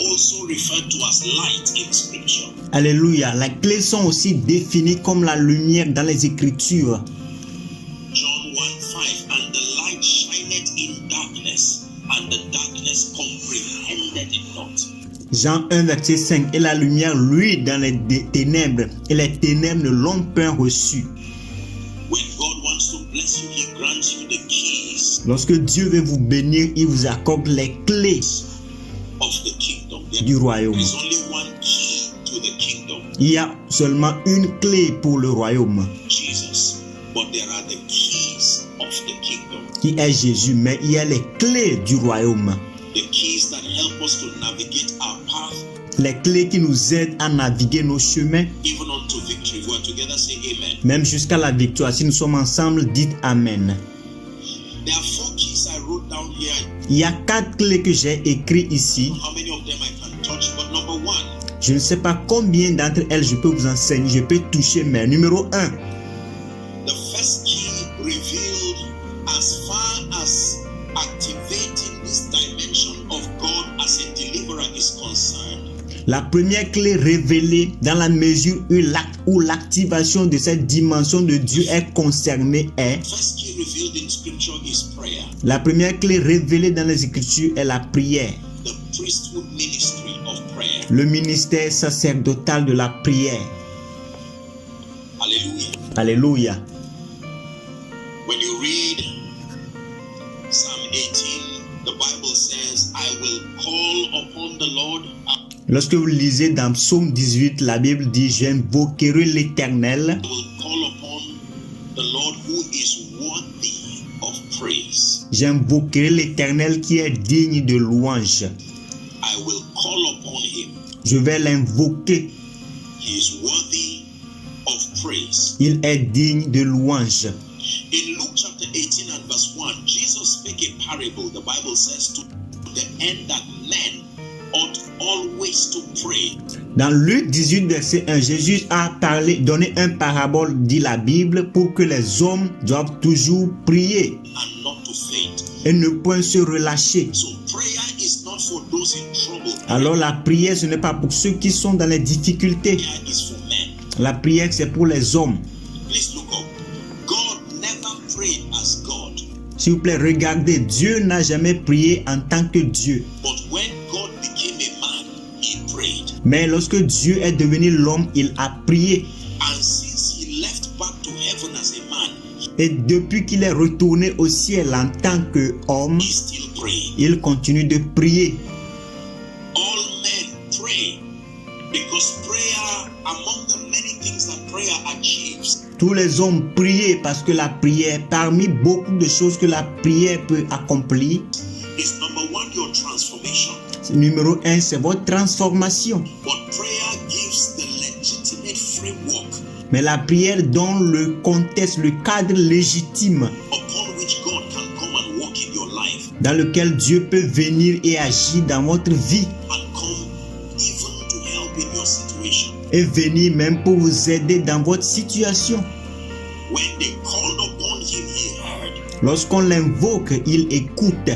also referred to as light in scripture. Alléluia. Les clés sont aussi définies comme la lumière dans les Écritures. John 1:5, and the light shineth in darkness, and the darkness comprehended it not. Jean 1, verset 5. Et la lumière, lui, dans les ténèbres, et les ténèbres ne l'ont point reçu. When God wants to bless you, He grants you the keys Lorsque Dieu veut vous bénir, il vous accorde les clés of the kingdom. du royaume. There is only one key to the kingdom, Il y a seulement une clé pour le royaume, Jesus. But there are the keys of the kingdom. qui est Jésus, mais il y a les clés du royaume. The keys that help us to navigate our path, Les clés qui nous aident à naviguer nos chemins, even unto victory. If we're together, say amen. même jusqu'à la victoire. Si nous sommes ensemble, dites Amen. There are 4 keys I wrote down here. Il y a 4 clés que j'ai écrites ici. How many of them I can touch? But number 1, Je ne sais pas combien d'entre elles je peux vous enseigner, je peux toucher, mais numéro 1, the first key revealed as far as activating this dimension of God as a deliverer is concerned. la première clé révélée dans la mesure où l'activation de cette dimension de Dieu est concernée est, First key revealed in scripture is prayer. la première clé révélée dans les Écritures est la prière, The priesthood ministry of prayer. le ministère sacerdotal de la prière. Hallelujah. Alléluia. When you read Psalm 18, the Bible says, I will call upon the Lord. Lorsque vous lisez dans Psaume 18, la Bible dit, j'invoquerai l'Éternel, I will call upon the Lord who is worthy of praise. j'invoquerai l'Éternel qui est digne de louange. I will call upon him. Je vais l'invoquer, He is worthy of praise. il est digne de louange. In Luke chapter 18 and verse 1, Jesus spake a parable, the Bible says, to the end that men ought always to pray. Dans Luc 18, verset 1, Jésus a donné un parabole, dit la Bible, pour que les hommes doivent toujours prier And not to faint. et ne point se relâcher. So prayer is not for those in trouble. Alors la prière, ce n'est pas pour ceux qui sont dans les difficultés. Prayer is for men. La prière, c'est pour les hommes. Please look up. God never prayed as God. S'il vous plaît, regardez, Dieu n'a jamais prié en tant que Dieu. But when God became a man, he prayed. Mais lorsque Dieu est devenu l'homme, il a prié. And since he left back to heaven as a man, Et depuis qu'il est retourné au ciel en tant qu'homme, he still prayed. il continue de prier. All men pray because prayer, among the many things that prayer achieves, Tous les hommes priaient parce que la prière, parmi beaucoup de choses que la prière peut accomplir, is number 1, your transformation. numéro 1, c'est votre transformation. But prayer gives the legitimate framework Mais la prière donne le contexte, le cadre légitime upon which God can come and work in your life dans lequel Dieu peut venir et agir dans votre vie and come even to help in your situation. et venir même pour vous aider dans votre situation. When they called upon him, he heard. Lorsqu'on l'invoque, il écoute.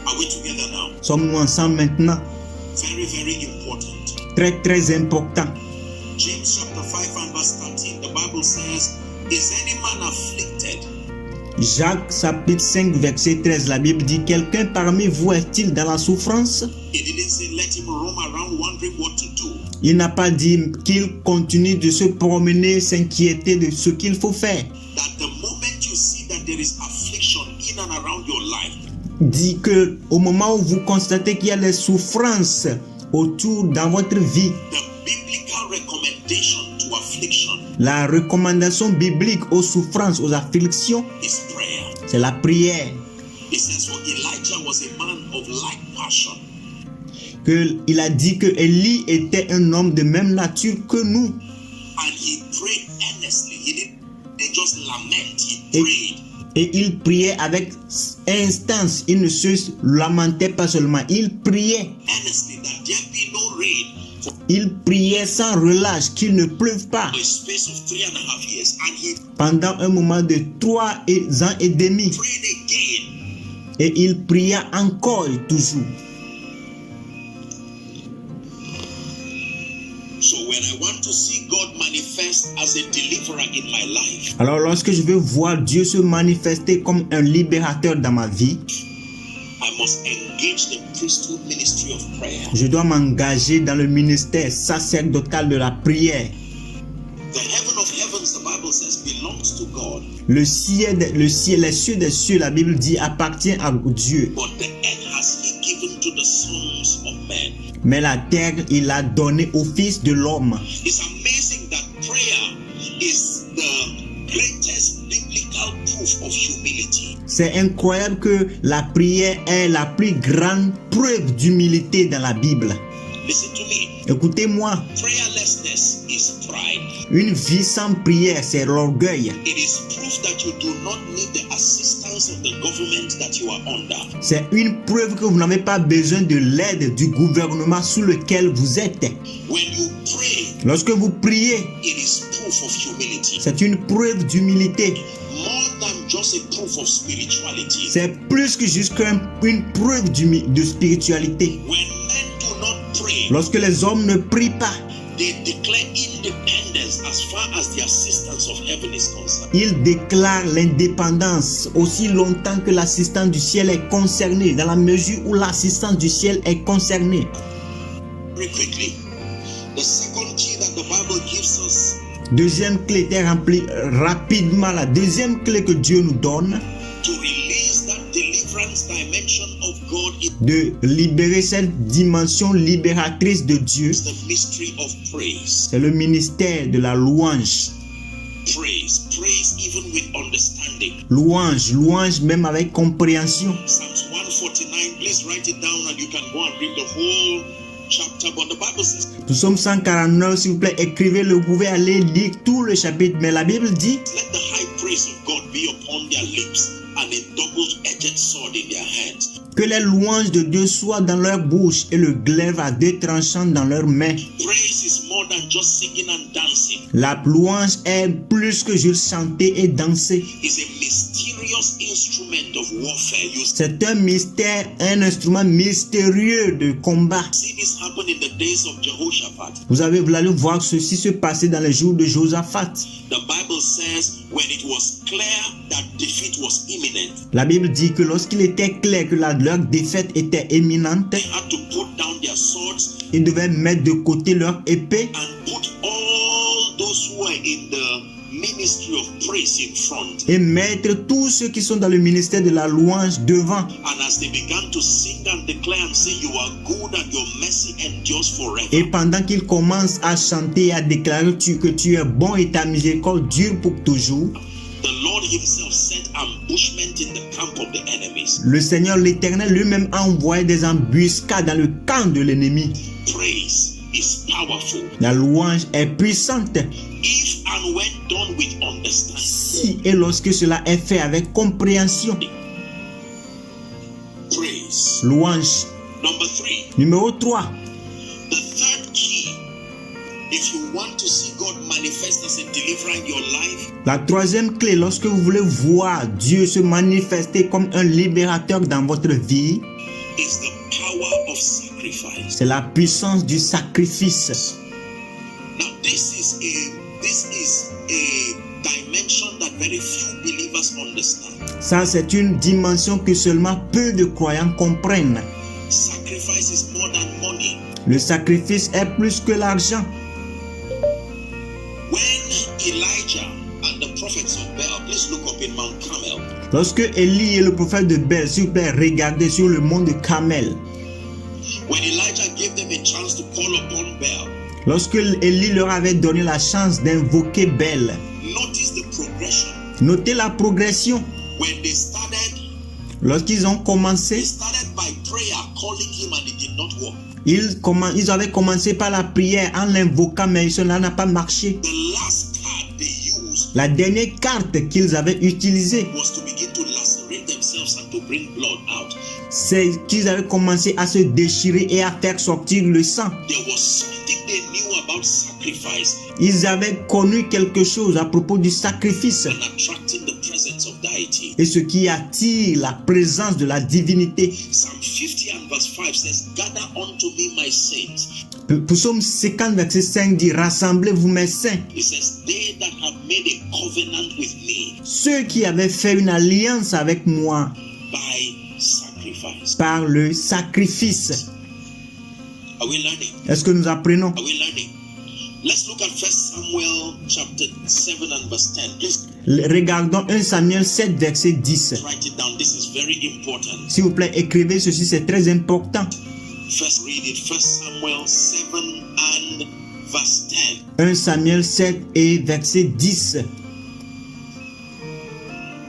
Are we together now? Sommes-nous ensemble maintenant? Very, very important. Très, très important. James chapter 5 and verse 13, the Bible says, is any man afflicted? Jacques chapitre 5 verset 13, la Bible dit, quelqu'un parmi vous est-il dans la souffrance? He didn't say let him roam around wondering what to do. Il n'a pas dit qu'il continue de se promener, s'inquiéter de ce qu'il faut faire. That the moment you see that there is affliction in and around your life, Dit que au moment où vous constatez qu'il y a des souffrances autour dans votre vie, the biblical recommendation to affliction la recommandation biblique aux souffrances, aux afflictions, is prayer. c'est la prière. It says, for Elijah was a man of like passion. Il a dit que Élie était un homme de même nature que nous. And he prayed earnestly. He didn't just lament, he prayed. Et il priait avec instance. Il ne se lamentait pas seulement, il priait. Earnestly that there be no rain for Il priait sans relâche, qu'il ne pleuve pas. a space of 3.5 years. And he Pendant un moment de 3 ans et demi. prayed again. Et il pria encore et toujours. So when I want to see God manifest as a deliverer in my life, Alors lorsque je veux voir Dieu se manifester comme un libérateur dans ma vie, I must engage the priesthood ministry of prayer. je dois m'engager dans le ministère sacerdotal de la prière. The heaven of heavens, the Bible says, belongs to God, Le ciel, les cieux des cieux, la Bible dit, appartient à Dieu. but the earth has He given to the sons of men. Mais la terre, il l'a donnée au Fils de l'homme. It's amazing that prayer is the greatest biblical proof of humility. C'est incroyable que la prière est la plus grande preuve d'humilité dans la Bible. Listen to me. Écoutez-moi, Prayerlessness is pride. une vie sans prière, c'est l'orgueil. It is proof that you do not need the assistance of the government that you are under. C'est une preuve que vous n'avez pas besoin de l'aide du gouvernement sous lequel vous êtes. When you pray, Lorsque vous priez, it is proof of humility. c'est une preuve d'humilité. More than just a proof of spirituality. C'est plus que juste une preuve de spiritualité. When men do not pray, Lorsque les hommes ne prient pas, they declare independence as far as the assistance of heaven is concerned. ils déclarent l'indépendance aussi longtemps que l'assistance du ciel est concernée, dans la mesure où l'assistance du ciel est concernée. Very quickly, the second key that the Bible gives us Deuxième clé était remplie rapidement. La deuxième clé que Dieu nous donne, to release that deliverance dimension of God is de libérer cette dimension libératrice de Dieu, the mystery of praise. c'est le ministère de la louange. Praise even with understanding. Louange, louange même avec compréhension. Psalms 149, please write it down and you can go and read the whole chapter. But the Bible says, Psaume 149, s'il vous plaît, écrivez-le, vous pouvez aller lire tout le chapitre. Mais la Bible dit, let the high praise of God be upon their lips and a double-edged sword in their hands. que les louanges de Dieu soient dans leur bouche et le glaive à deux tranchants dans leurs mains. Praise is more than just singing and dancing. La louange est plus que juste chanter et danser. It's a mysterious instrument of warfare. You C'est un mystère, un instrument mystérieux de combat. see this happen in the days of Jehoshaphat. Vous allez voir ceci se passer dans les jours de Josaphat. The Bible says when it was clear that defeat was imminent, La Bible dit que lorsqu'il était clair que leur défaite était imminente, they had to put down their swords ils devaient mettre de côté leur épée and put all those who were in the ministry of praise in front. et mettre tous ceux qui sont dans le ministère de la louange devant. And as they began to sing and declare and say, you are good and your mercy endures forever. Et pendant qu'ils commencent à chanter et à déclarer que tu es bon et ta miséricorde dure pour toujours, The Lord himself set ambushment in the camp of the enemies. le Seigneur l'Éternel lui-même a envoyé des embuscades dans le camp de l'ennemi. Praise is powerful. La louange est puissante If and when done with understanding. si et lorsque cela est fait avec compréhension. Praise. Louange. Number 3. Numéro 3. The third key, if you want to see God manifest as a deliverer in your life, La troisième clé, lorsque vous voulez voir Dieu se manifester comme un libérateur dans votre vie, is the power of sacrifice. c'est la puissance du sacrifice. Now this is a dimension that very few believers understand. Ça, c'est une dimension que seulement peu de croyants comprennent. Sacrifice is more than money. Le sacrifice est plus que l'argent. When Elijah and the prophets of Baal, please look up in Mount Carmel. Lorsque Élie et le prophète de Baal, s'il vous plaît, regardez sur le mont de Carmel. When Elijah gave them a chance to call upon Baal, Lorsque Élie leur avait donné la chance d'invoquer Baal, notice the progression. notez la progression. When they started Lorsqu'ils ont commencé, by prayer, calling him, and it did not work. ils avaient commencé par la prière en l'invoquant, mais cela n'a pas marché. The last card they used La dernière carte qu'ils avaient utilisée, was to begin to lacerate themselves and to bring blood out. c'est qu'ils avaient commencé à se déchirer et à faire sortir le sang. There was something they knew about sacrifice Ils avaient connu quelque chose à propos du sacrifice and attracting the presence of deity. et ce qui attire la présence de la divinité. Psalm 50 and verse 5 says, Gather unto me my saints. Psaume 50 verset 5 dit, rassemblez-vous mes saints. It says, They that have made a covenant with me Ceux qui avaient fait une alliance avec moi by sacrifice. par le sacrifice. Are we learning? Est-ce que nous apprenons? Are we learning? Let's look at 1 Samuel chapter 7 and verse 10. Please Regardons 1 Samuel 7 verset 10. write it down. This is very important. S'il vous plaît, écrivez ceci, c'est très important. First read it. 1 Samuel 7 and verse 10. 1 Samuel 7 et verset 10.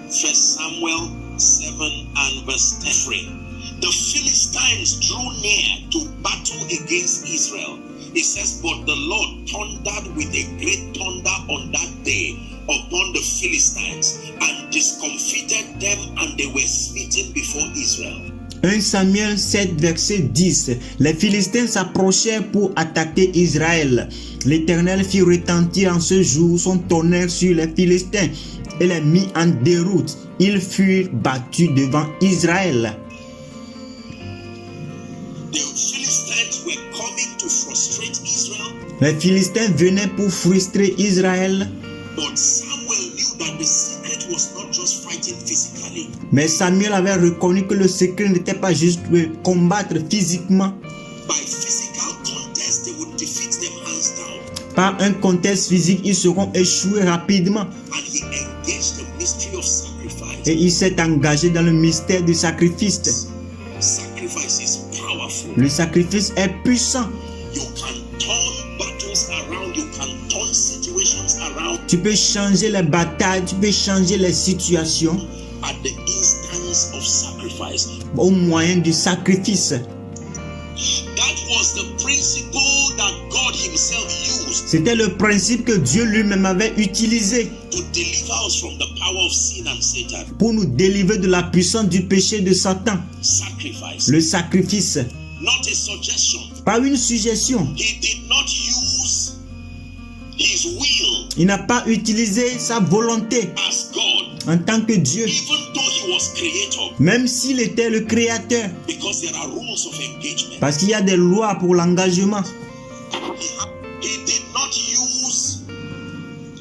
1 Samuel 7 and verse 10. The Philistines drew near to battle against Israel. It says, but the Lord thundered with a great thunder on that day upon the Philistines and discomfited them, and they were smitten before Israel. 1 Samuel 7 verset 10. Les Philistins s'approchèrent pour attaquer Israël. L'Éternel fit retentir en ce jour son tonnerre sur les Philistins et les mit en déroute. Ils furent battus devant Israël. The Philistines were coming to frustrate Israel, Les Philistins venaient pour frustrer Israël. but Samuel knew that the secret was not just fighting physically. Mais Samuel avait reconnu que le secret n'était pas juste de combattre physiquement. By physical contest, they would defeat them hands down. Par un contest physique, ils seront échoués rapidement. And he engaged the mystery of sacrifice. Et il s'est engagé dans le mystère du sacrifice. Sacrifice is powerful. Le sacrifice est puissant. You can turn battles around. You can turn situations around Tu peux changer les batailles, tu peux changer les situations at the instance of sacrifice. au moyen du sacrifice. That was the principle that God himself used C'était le principe que Dieu lui-même avait utilisé to deliver us from the power of sin and Satan. pour nous délivrer de la puissance du péché de Satan. Sacrifice. Le sacrifice, Not a suggestion. pas une suggestion. He did not use his will Il n'a pas utilisé sa volonté as God, en tant que Dieu, even though he was creator, même s'il était le créateur, because there are rules of engagement. parce qu'il y a des lois pour l'engagement. He did not use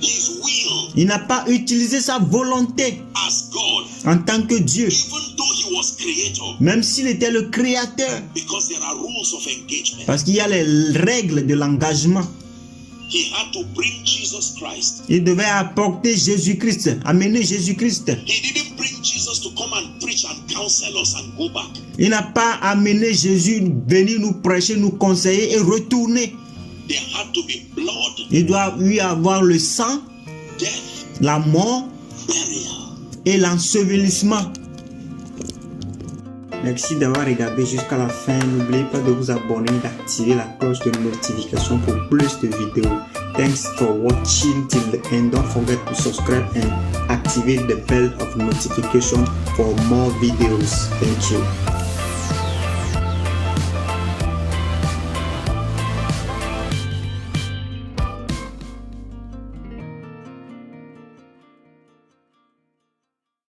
his will Il n'a pas utilisé sa volonté as God, en tant que Dieu, even though he was creator, même s'il était le créateur, because there are rules of engagement. parce qu'il y a les règles de l'engagement. He had to bring Jesus Christ. Il devait apporter Jésus-Christ, amener Jésus-Christ. He didn't bring Jesus to come and preach and counsel us and go back. Il n'a pas amené Jésus venir nous prêcher, nous conseiller et retourner. There had to be blood, Il doit y avoir le sang, death, la mort burial. et l'ensevelissement. Merci d'avoir regardé jusqu'à la fin. N'oubliez pas de vous abonner et d'activer la cloche de notification pour plus de vidéos. Thanks for watching till the end. Don't forget to subscribe and activate the bell of notification for more videos. Thank you.